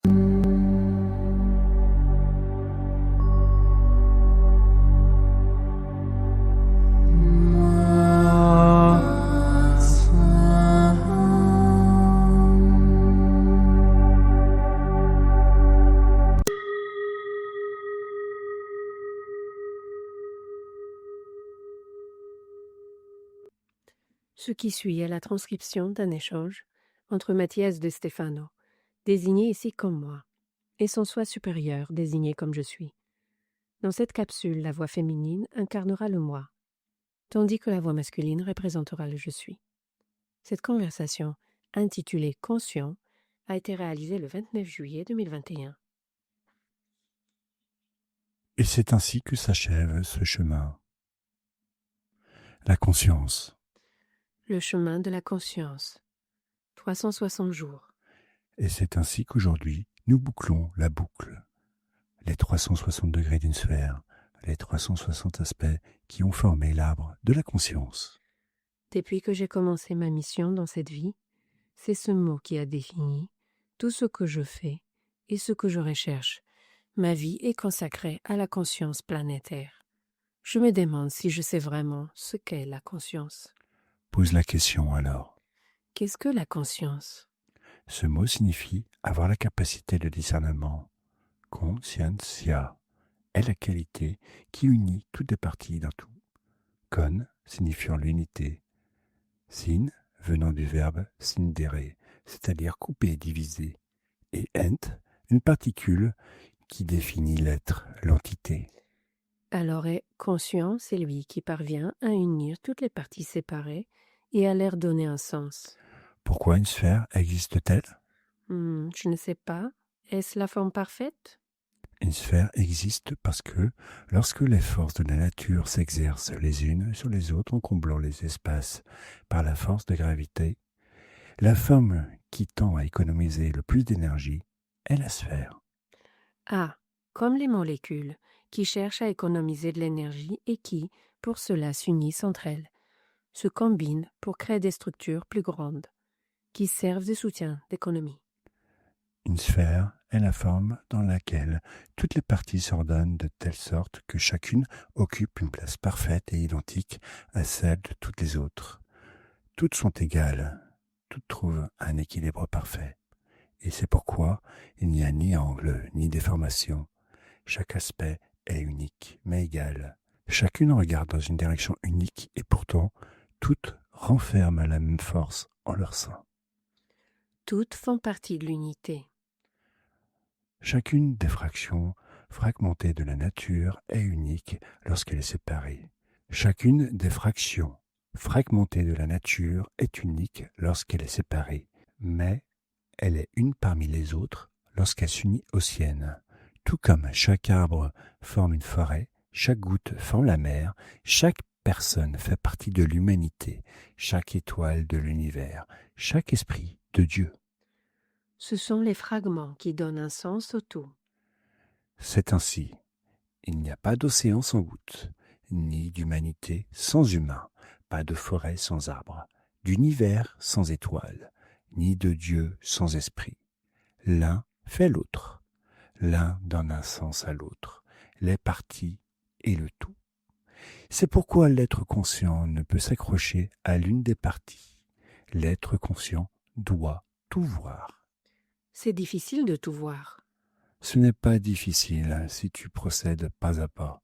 Ce qui suit est la transcription d'un échange entre Mathias de Stefano, désigné ici comme moi, et son soi supérieur, désigné comme je suis. Dans cette capsule, la voix féminine incarnera le moi, tandis que la voix masculine représentera le je suis. Cette conversation, intitulée « Conscient », a été réalisée le 29 juillet 2021. Et c'est ainsi que s'achève ce chemin. La conscience. Le chemin de la conscience. 360 jours. Et c'est ainsi qu'aujourd'hui, nous bouclons la boucle. Les 360 degrés d'une sphère, les 360 aspects qui ont formé l'arbre de la conscience. Depuis que j'ai commencé ma mission dans cette vie, c'est ce mot qui a défini tout ce que je fais et ce que je recherche. Ma vie est consacrée à la conscience planétaire. Je me demande si je sais vraiment ce qu'est la conscience. Pose la question alors. Qu'est-ce que la conscience ? Ce mot signifie avoir la capacité de discernement. Conscientia est la qualité qui unit toutes les parties d'un tout. Con signifiant l'unité. Sin venant du verbe scindere, c'est-à-dire couper et diviser. Et ent, une particule qui définit l'être, l'entité. Alors est conscient, c'est lui qui parvient à unir toutes les parties séparées et à leur donner un sens. Pourquoi une sphère existe-t-elle ? Je ne sais pas. Est-ce la forme parfaite ? Une sphère existe parce que, lorsque les forces de la nature s'exercent les unes sur les autres en comblant les espaces par la force de gravité, la forme qui tend à économiser le plus d'énergie est la sphère. Ah, comme les molécules qui cherchent à économiser de l'énergie et qui, pour cela, s'unissent entre elles, se combinent pour créer des structures plus grandes, qui servent de soutien d'économie. Une sphère est la forme dans laquelle toutes les parties s'ordonnent de telle sorte que chacune occupe une place parfaite et identique à celle de toutes les autres. Toutes sont égales, toutes trouvent un équilibre parfait. Et c'est pourquoi il n'y a ni angle ni déformation. Chaque aspect est unique, mais égal. Chacune regarde dans une direction unique et pourtant, toutes renferment la même force en leur sein. Toutes font partie de l'unité. Chacune des fractions fragmentées de la nature est unique lorsqu'elle est séparée. Chacune des fractions fragmentée de la nature est unique lorsqu'elle est séparée, mais elle est une parmi les autres lorsqu'elle s'unit aux siennes. Tout comme chaque arbre forme une forêt, chaque goutte forme la mer, chaque personne fait partie de l'humanité, chaque étoile de l'univers, chaque esprit de Dieu. Ce sont les fragments qui donnent un sens au tout. C'est ainsi. Il n'y a pas d'océan sans gouttes, ni d'humanité sans humains, pas de forêt sans arbres, d'univers sans étoiles, ni de Dieu sans esprit. L'un fait l'autre, l'un donne un sens à l'autre, les parties et le tout. C'est pourquoi l'être conscient ne peut s'accrocher à l'une des parties. L'être conscient doit tout voir. C'est difficile de tout voir. Ce n'est pas difficile si tu procèdes pas à pas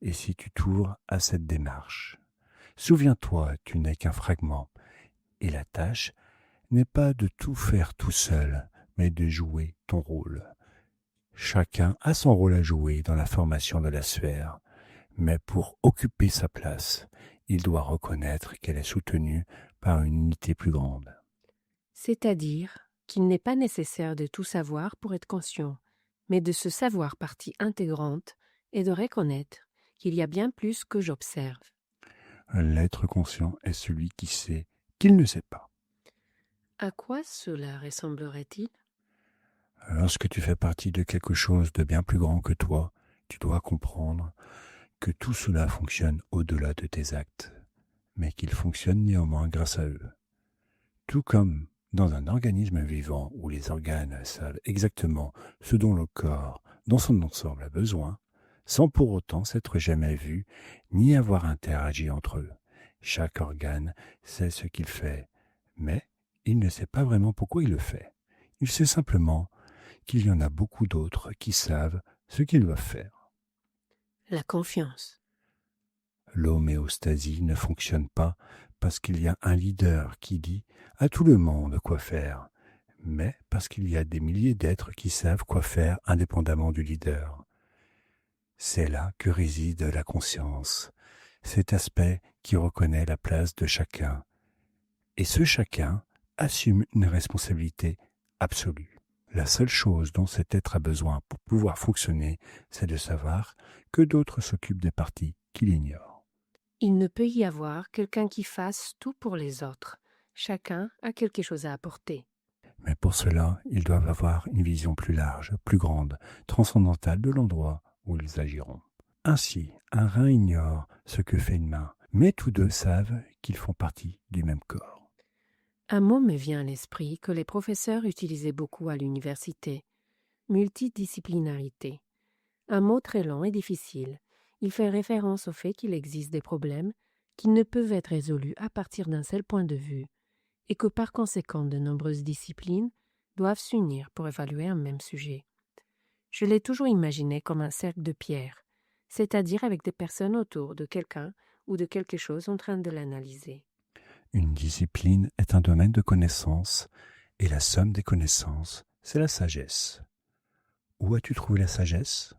et si tu t'ouvres à cette démarche. Souviens-toi, tu n'es qu'un fragment et la tâche n'est pas de tout faire tout seul, mais de jouer ton rôle. Chacun a son rôle à jouer dans la formation de la sphère, mais pour occuper sa place, il doit reconnaître qu'elle est soutenue par une unité plus grande. C'est-à-dire qu'il n'est pas nécessaire de tout savoir pour être conscient, mais de se savoir partie intégrante et de reconnaître qu'il y a bien plus que j'observe. L'être conscient est celui qui sait qu'il ne sait pas. À quoi cela ressemblerait-il ? Lorsque tu fais partie de quelque chose de bien plus grand que toi, tu dois comprendre que tout cela fonctionne au-delà de tes actes, mais qu'il fonctionne néanmoins grâce à eux. Tout comme Dans un organisme vivant où les organes savent exactement ce dont le corps, dans son ensemble, a besoin, sans pour autant s'être jamais vus ni avoir interagi entre eux. Chaque organe sait ce qu'il fait, mais il ne sait pas vraiment pourquoi il le fait. Il sait simplement qu'il y en a beaucoup d'autres qui savent ce qu'ils doivent faire. La confiance. L'homéostasie ne fonctionne pas parce qu'il y a un leader qui dit à tout le monde quoi faire, mais parce qu'il y a des milliers d'êtres qui savent quoi faire indépendamment du leader. C'est là que réside la conscience, cet aspect qui reconnaît la place de chacun. Et ce chacun assume une responsabilité absolue. La seule chose dont cet être a besoin pour pouvoir fonctionner, c'est de savoir que d'autres s'occupent des parties qu'il ignore. Il ne peut y avoir quelqu'un qui fasse tout pour les autres. Chacun a quelque chose à apporter. Mais pour cela, ils doivent avoir une vision plus large, plus grande, transcendantale de l'endroit où ils agiront. Ainsi, un rein ignore ce que fait une main, mais tous deux savent qu'ils font partie du même corps. Un mot me vient à l'esprit que les professeurs utilisaient beaucoup à l'université. Multidisciplinarité. Un mot très long et difficile. Il fait référence au fait qu'il existe des problèmes qui ne peuvent être résolus à partir d'un seul point de vue, et que par conséquent de nombreuses disciplines doivent s'unir pour évaluer un même sujet. Je l'ai toujours imaginé comme un cercle de pierre, c'est-à-dire avec des personnes autour de quelqu'un ou de quelque chose en train de l'analyser. Une discipline est un domaine de connaissances, et la somme des connaissances, c'est la sagesse. Où as-tu trouvé la sagesse ?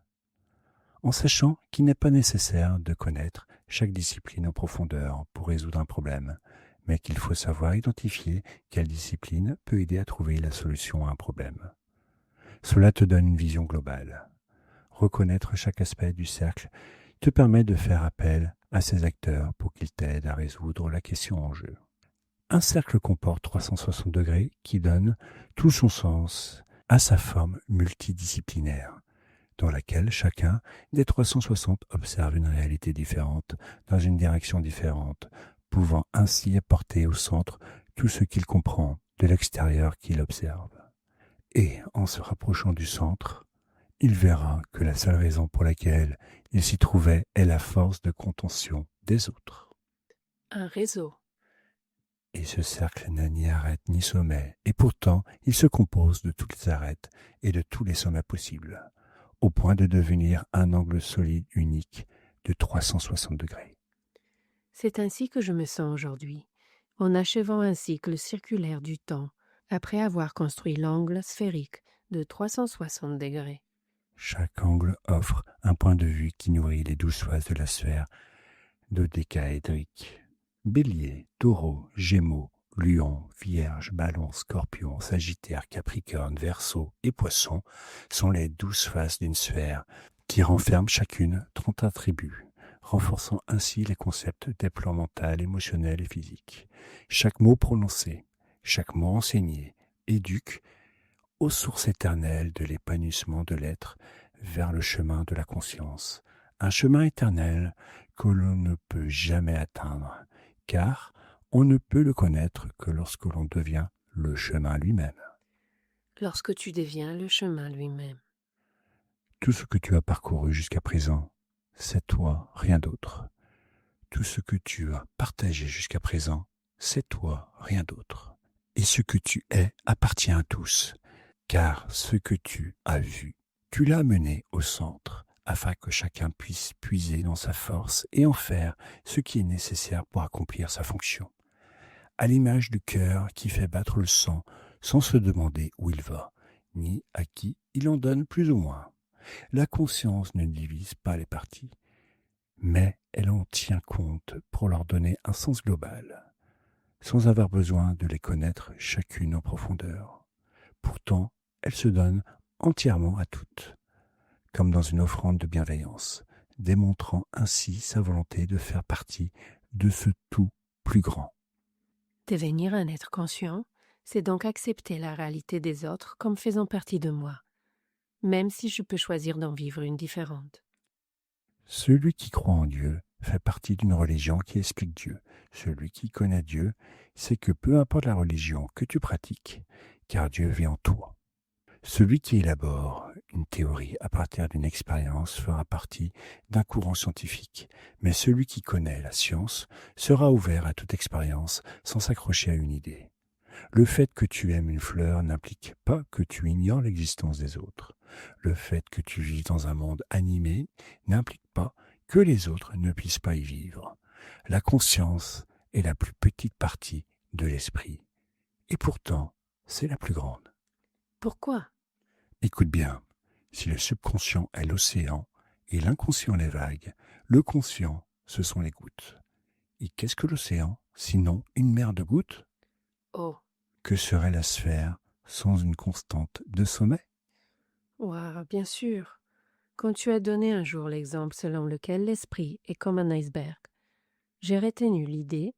En sachant qu'il n'est pas nécessaire de connaître chaque discipline en profondeur pour résoudre un problème, mais qu'il faut savoir identifier quelle discipline peut aider à trouver la solution à un problème. Cela te donne une vision globale. Reconnaître chaque aspect du cercle te permet de faire appel à ces acteurs pour qu'ils t'aident à résoudre la question en jeu. Un cercle comporte 360 degrés qui donne tout son sens à sa forme multidisciplinaire, dans laquelle chacun des 360 observe une réalité différente, dans une direction différente, pouvant ainsi apporter au centre tout ce qu'il comprend de l'extérieur qu'il observe. Et en se rapprochant du centre, il verra que la seule raison pour laquelle il s'y trouvait est la force de contention des autres. Un réseau. Et ce cercle n'a ni arête ni sommet, et pourtant il se compose de toutes les arêtes et de tous les sommets possibles, au point de devenir un angle solide unique de 360 degrés. C'est ainsi que je me sens aujourd'hui, en achevant un cycle circulaire du temps, après avoir construit l'angle sphérique de 360 degrés. Chaque angle offre un point de vue qui nourrit les 12 phases de la sphère dodécaédrique. Bélier, Taureau, Gémeaux, Lion, Vierge, Balance, Scorpion, Sagittaire, Capricorne, Verseau et Poisson sont les 12 faces d'une sphère qui renferment chacune 30 attributs, renforçant ainsi les concepts des plans mental, émotionnel et physique. Chaque mot prononcé, chaque mot enseigné éduque aux sources éternelles de l'épanouissement de l'être vers le chemin de la conscience, un chemin éternel que l'on ne peut jamais atteindre, car on ne peut le connaître que lorsque l'on devient le chemin lui-même. Lorsque tu deviens le chemin lui-même. Tout ce que tu as parcouru jusqu'à présent, c'est toi, rien d'autre. Tout ce que tu as partagé jusqu'à présent, c'est toi, rien d'autre. Et ce que tu es appartient à tous, car ce que tu as vu, tu l'as mené au centre, afin que chacun puisse puiser dans sa force et en faire ce qui est nécessaire pour accomplir sa fonction. À l'image du cœur qui fait battre le sang sans se demander où il va, ni à qui il en donne plus ou moins. La conscience ne divise pas les parties, mais elle en tient compte pour leur donner un sens global, sans avoir besoin de les connaître chacune en profondeur. Pourtant, elle se donne entièrement à toutes, comme dans une offrande de bienveillance, démontrant ainsi sa volonté de faire partie de ce tout plus grand. Devenir un être conscient, c'est donc accepter la réalité des autres comme faisant partie de moi, même si je peux choisir d'en vivre une différente. Celui qui croit en Dieu fait partie d'une religion qui explique Dieu. Celui qui connaît Dieu sait que peu importe la religion que tu pratiques, car Dieu vit en toi. Celui qui élabore une théorie à partir d'une expérience fera partie d'un courant scientifique, mais celui qui connaît la science sera ouvert à toute expérience sans s'accrocher à une idée. Le fait que tu aimes une fleur n'implique pas que tu ignores l'existence des autres. Le fait que tu vives dans un monde animé n'implique pas que les autres ne puissent pas y vivre. La conscience est la plus petite partie de l'esprit, et pourtant, c'est la plus grande. Pourquoi? Écoute bien, si le subconscient est l'océan et l'inconscient les vagues, le conscient, ce sont les gouttes. Et qu'est-ce que l'océan, sinon une mer de gouttes? Oh, Que serait la sphère sans une constante de sommet? ouah, bien sûr. Quand tu as donné un jour l'exemple selon lequel l'esprit est comme un iceberg, j'ai retenu l'idée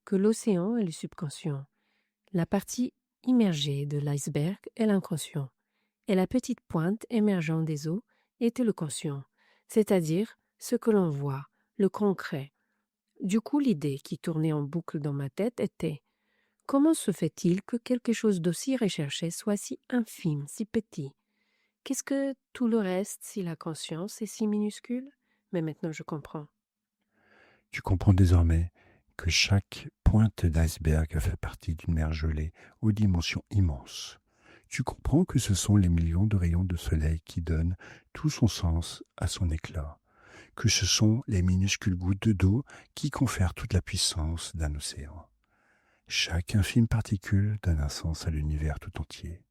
que l'océan est le subconscient. La partie immergée de l'iceberg est l'inconscient, et la petite pointe émergeant des eaux était le conscient, c'est-à-dire ce que l'on voit, le concret. Du coup, l'idée qui tournait en boucle dans ma tête était: comment se fait-il que quelque chose d'aussi recherché soit si infime, si petit? Qu'est-ce que tout le reste si la conscience est si minuscule? Mais maintenant je comprends. Tu comprends désormais que chaque pointe d'iceberg fait partie d'une mer gelée aux dimensions immenses. Tu comprends que ce sont les millions de rayons de soleil qui donnent tout son sens à son éclat, que ce sont les minuscules gouttes d'eau qui confèrent toute la puissance d'un océan. Chaque infime particule donne un sens à l'univers tout entier.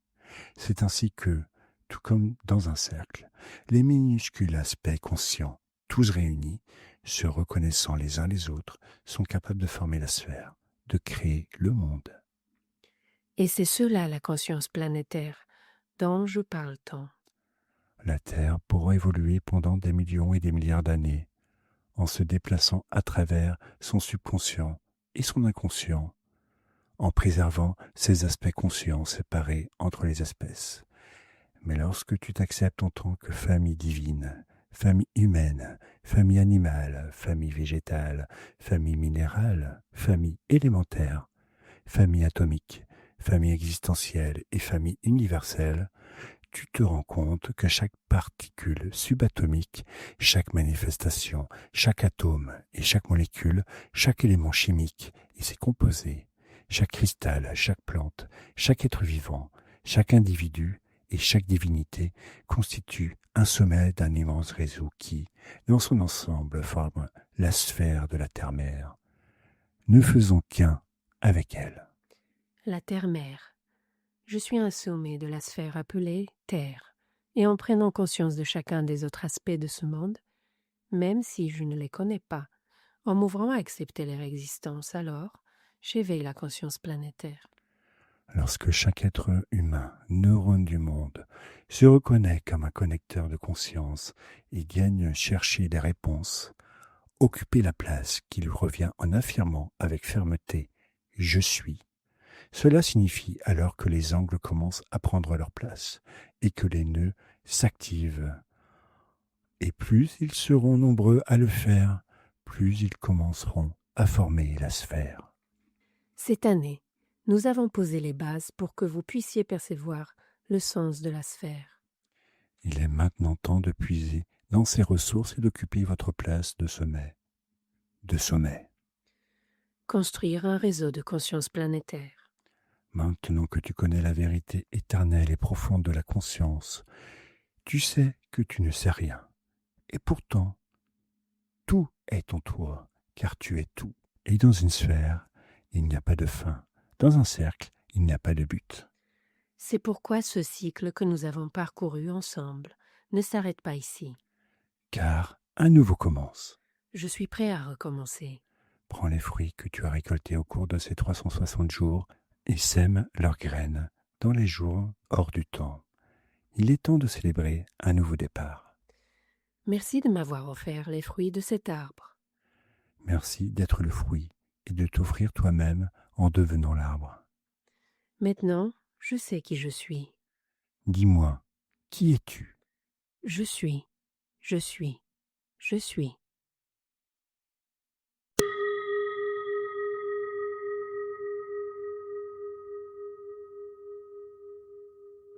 C'est ainsi que, tout comme dans un cercle, les minuscules aspects conscients, tous réunis, se reconnaissant les uns les autres, sont capables de former la sphère, de créer le monde. Et c'est cela la conscience planétaire dont je parle tant. La Terre pourra évoluer pendant des millions et des milliards d'années, en se déplaçant à travers son subconscient et son inconscient, en préservant ses aspects conscients séparés entre les espèces. Mais lorsque tu t'acceptes en tant que famille divine, famille humaine, famille animale, famille végétale, famille minérale, famille élémentaire, famille atomique, famille existentielle et famille universelle, tu te rends compte que chaque particule subatomique, chaque manifestation, chaque atome et chaque molécule, chaque élément chimique et ses composés, chaque cristal, chaque plante, chaque être vivant, chaque individu et chaque divinité constitue un sommet d'un immense réseau qui, dans son ensemble, forme la sphère de la Terre-Mère. Ne faisons qu'un avec elle. La Terre-Mère. Je suis un sommet de la sphère appelée Terre, et en prenant conscience de chacun des autres aspects de ce monde, même si je ne les connais pas, en m'ouvrant à accepter leur existence, alors j'éveille la conscience planétaire. Lorsque chaque être humain, neurone du monde, se reconnaît comme un connecteur de conscience et gagne chercher des réponses, occuper la place qui lui revient en affirmant avec fermeté « Je suis », cela signifie alors que les angles commencent à prendre leur place et que les nœuds s'activent. Et plus ils seront nombreux à le faire, plus ils commenceront à former la sphère. Cette année, nous avons posé les bases pour que vous puissiez percevoir le sens de la sphère. Il est maintenant temps de puiser dans ces ressources et d'occuper votre place de sommet. De sommet. Construire un réseau de conscience planétaire. Maintenant que tu connais la vérité éternelle et profonde de la conscience, tu sais que tu ne sais rien. Et pourtant, tout est en toi, car tu es tout. Et dans une sphère, il n'y a pas de fin. Dans un cercle, il n'y a pas de but. C'est pourquoi ce cycle que nous avons parcouru ensemble ne s'arrête pas ici. Car un nouveau commence. Je suis prêt à recommencer. Prends les fruits que tu as récoltés au cours de ces 360 jours et sème leurs graines dans les jours hors du temps. Il est temps de célébrer un nouveau départ. Merci de m'avoir offert les fruits de cet arbre. Merci d'être le fruit et de t'offrir toi-même en devenant l'arbre. Maintenant, je sais qui je suis. Dis-moi, qui es-tu? Je suis, je suis, je suis.